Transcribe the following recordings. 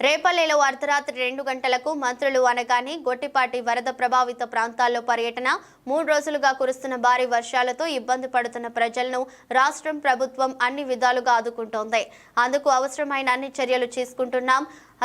రేపల్లెలో అర్ధరాత్రి 2 గంటలకు మంత్రులు అనగానే గొట్టిపాటి వరద ప్రభావిత ప్రాంతాల్లో పర్యటన 3 రోజులుగా కురుస్తున్న భారీ వర్షాలతో ఇబ్బంది పడుతున్న ప్రజలను రాష్ట్రం ప్రభుత్వం అన్ని విధాలుగా ఆదుకుంటోంది. అందుకు అవసరమైన అన్ని చర్యలు తీసుకుంటున్నాం.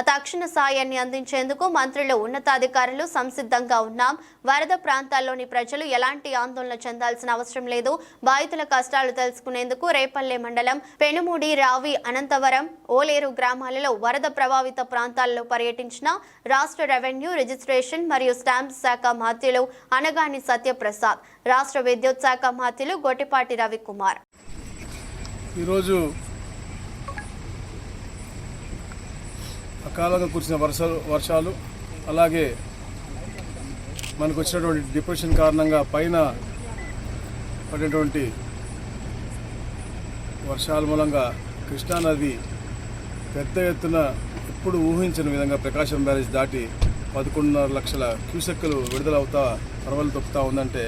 తక్షణ సాయాన్ని అందించేందుకు మంత్రులు ఉన్నతాధికారులు సంసిద్ధంగా ఉన్నాం. వరద ప్రాంతాల్లోని ప్రజలు ఎలాంటి ఆందోళన చెందాల్సిన అవసరం లేదు. బాధితుల కష్టాలు తెలుసుకునేందుకు రేపల్లె మండలం పెనుమూడి, రావి, అనంతవరం, ఓలేరు గ్రామాలలో వరద ప్రభావిత ప్రాంతాల్లో పర్యటించిన రాష్ట్ర రెవెన్యూ, రిజిస్ట్రేషన్ మరియు స్టాంప్స్ శాఖ మంత్రులు అనగాని సత్యప్రసాద్, రాష్ట్ర విద్యుత్ శాఖ మంత్రులు గొట్టిపాటి రవికుమార్. అకాలంగా కురిసిన వర్షాలు అలాగే మనకు వచ్చినటువంటి డిప్రెషన్ కారణంగా పైన పడినటువంటి వర్షాల మూలంగా కృష్ణానది పెద్ద ఎత్తున ఎప్పుడు ఊహించని విధంగా ప్రకాశం బ్యారేజ్ దాటి 11.5 లక్షల క్యూసెక్కులు విడుదలవుతా పరవలు తొక్కుతూ ఉందంటే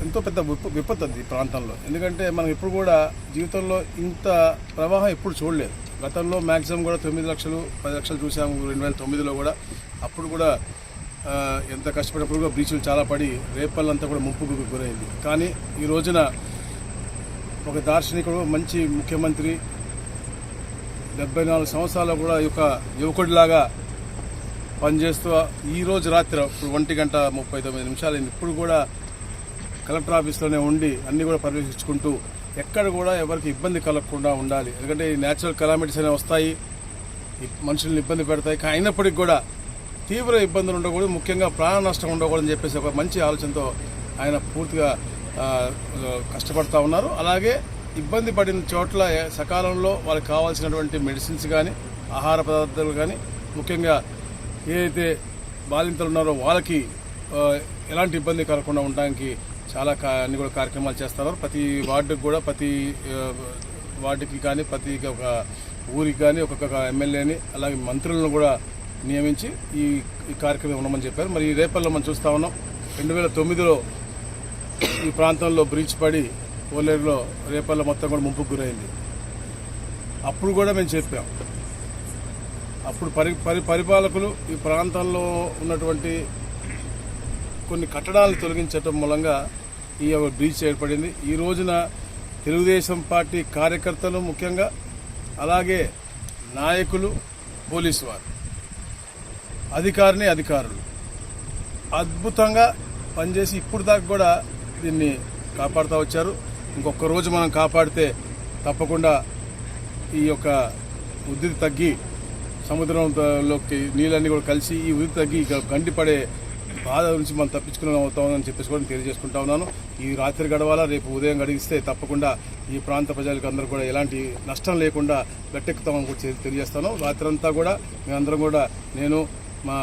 ఎంతో పెద్ద విపత్తు అది ఈ ప్రాంతంలో. ఎందుకంటే మనం ఎప్పుడు కూడా జీవితంలో ఇంత ప్రవాహం ఎప్పుడు చూడలేదు. గతంలో మ్యాక్సిమం కూడా 9 లక్షలు 10 లక్షలు చూసాము 2009లో కూడా. అప్పుడు కూడా ఎంత కష్టపడినప్పుడు కూడా బ్రీచులు చాలా పడి రేపల్లంతా కూడా ముంపుకు గురైంది. కానీ ఈ రోజున ఒక దార్శనికుడు, మంచి ముఖ్యమంత్రి, 74 సంవత్సరాలు కూడా యువకుడిలాగా పనిచేస్తూ ఈ రోజు రాత్రి 1:39 అయింది. ఇప్పుడు కూడా కలెక్టర్ ఆఫీస్లోనే ఉండి అన్నీ కూడా పర్యవేక్షించుకుంటూ ఎక్కడ కూడా ఎవరికి ఇబ్బంది కలగకుండా ఉండాలి. ఎందుకంటే ఈ న్యాచురల్ కెలామిటీస్ అనేవి వస్తాయి, మనుషుల్ని ఇబ్బంది పెడతాయి. కానీ అయినప్పటికీ కూడా తీవ్ర ఇబ్బందులు ఉండకూడదు, ముఖ్యంగా ప్రాణ నష్టం ఉండకూడదని చెప్పేసి ఒక మంచి ఆలోచనతో ఆయన పూర్తిగా కష్టపడుతూ ఉన్నారు. అలాగే ఇబ్బంది పడిన చోట్ల సకాలంలో వాళ్ళకి కావాల్సినటువంటి మెడిసిన్స్ కానీ, ఆహార పదార్థాలు కానీ, ముఖ్యంగా ఏదైతే బాధితులు ఉన్నారో వాళ్ళకి ఎలాంటి ఇబ్బంది కలగకుండా ఉండడానికి చాలా అన్ని కూడా కార్యక్రమాలు చేస్తున్నారు. ప్రతి వార్డుకి కూడా, ప్రతి వార్డుకి కానీ, ప్రతి ఒక ఊరికి కానీ ఒక్కొక్క ఎమ్మెల్యేని అలాగే మంత్రులను కూడా నియమించి ఈ కార్యక్రమం ఉండమని చెప్పారు. మరి ఈ రేపల్లో మనం చూస్తూ ఉన్నాం, 2009లో ఈ ప్రాంతంలో బ్రీచ్ పడి ఓలేరులో రేపల్లో మొత్తం కూడా ముంపుకు గురైంది. అప్పుడు కూడా మేము చెప్పాం, అప్పుడు పరిపాలకులు ఈ ప్రాంతంలో ఉన్నటువంటి కొన్ని కట్టడాలను తొలగించడం మూలంగా ఈ బ్రీచ్ ఏర్పడింది. ఈ రోజున తెలుగుదేశం పార్టీ కార్యకర్తలు ముఖ్యంగా, అలాగే నాయకులు, పోలీసు వారు, అధికారులు అద్భుతంగా పనిచేసి ఇప్పుడు దాకా కూడా దీన్ని కాపాడుతూ వచ్చారు. ఇంకొక రోజు మనం కాపాడితే తప్పకుండా ఈ యొక్క ఉధృతి తగ్గి సముద్రంలోకి నీళ్ళన్నీ కూడా కలిసి ఈ ఉధృతి తగ్గి గండిపడే బాధ నుంచి మనం తప్పించుకుని అవుతామని చెప్పేసి కూడా తెలియజేసుకుంటా ఉన్నాను. ఈ రాత్రి గడవాలా, రేపు ఉదయం గడిగిస్తే తప్పకుండా ఈ ప్రాంత ప్రజలకు అందరూ కూడా ఎలాంటి నష్టం లేకుండా గట్టెక్కుతామని కూడా తెలియజేస్తాను. రాత్రి అంతా కూడా మేమందరం కూడా, నేను, మా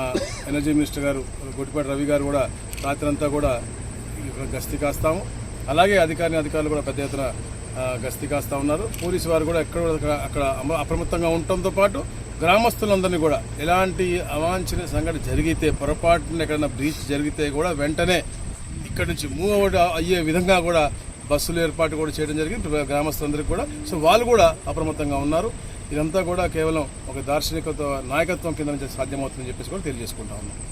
ఎనర్జీ మినిస్టర్ గారు గొట్టిపాటి రవి గారు కూడా రాత్రి అంతా కూడా గస్తీ కాస్తాము. అలాగే అధికారులు కూడా పెద్ద ఎత్తున గస్తీ కాస్తూ ఉన్నారు. పోలీసు వారు కూడా అక్కడ అప్రమత్తంగా ఉండటంతో పాటు గ్రామస్తులందరినీ కూడా ఎలాంటి అవాంఛనీయ సంఘటన జరిగితే, పొరపాటున ఎక్కడైనా బ్రీచ్ జరిగితే కూడా వెంటనే ఇక్కడి నుంచి మూవ్ అవుట్ అయ్యే విధంగా కూడా బస్సులు ఏర్పాటు కూడా చేయడం జరిగింది గ్రామస్తులందరికీ కూడా. సో వాళ్ళు కూడా అప్రమత్తంగా ఉన్నారు. ఇదంతా కూడా కేవలం ఒక దార్శనికత నాయకత్వం కింద నుంచి సాధ్యమవుతుందని చెప్పేసి కూడా తెలియజేసుకుంటా ఉన్నాం.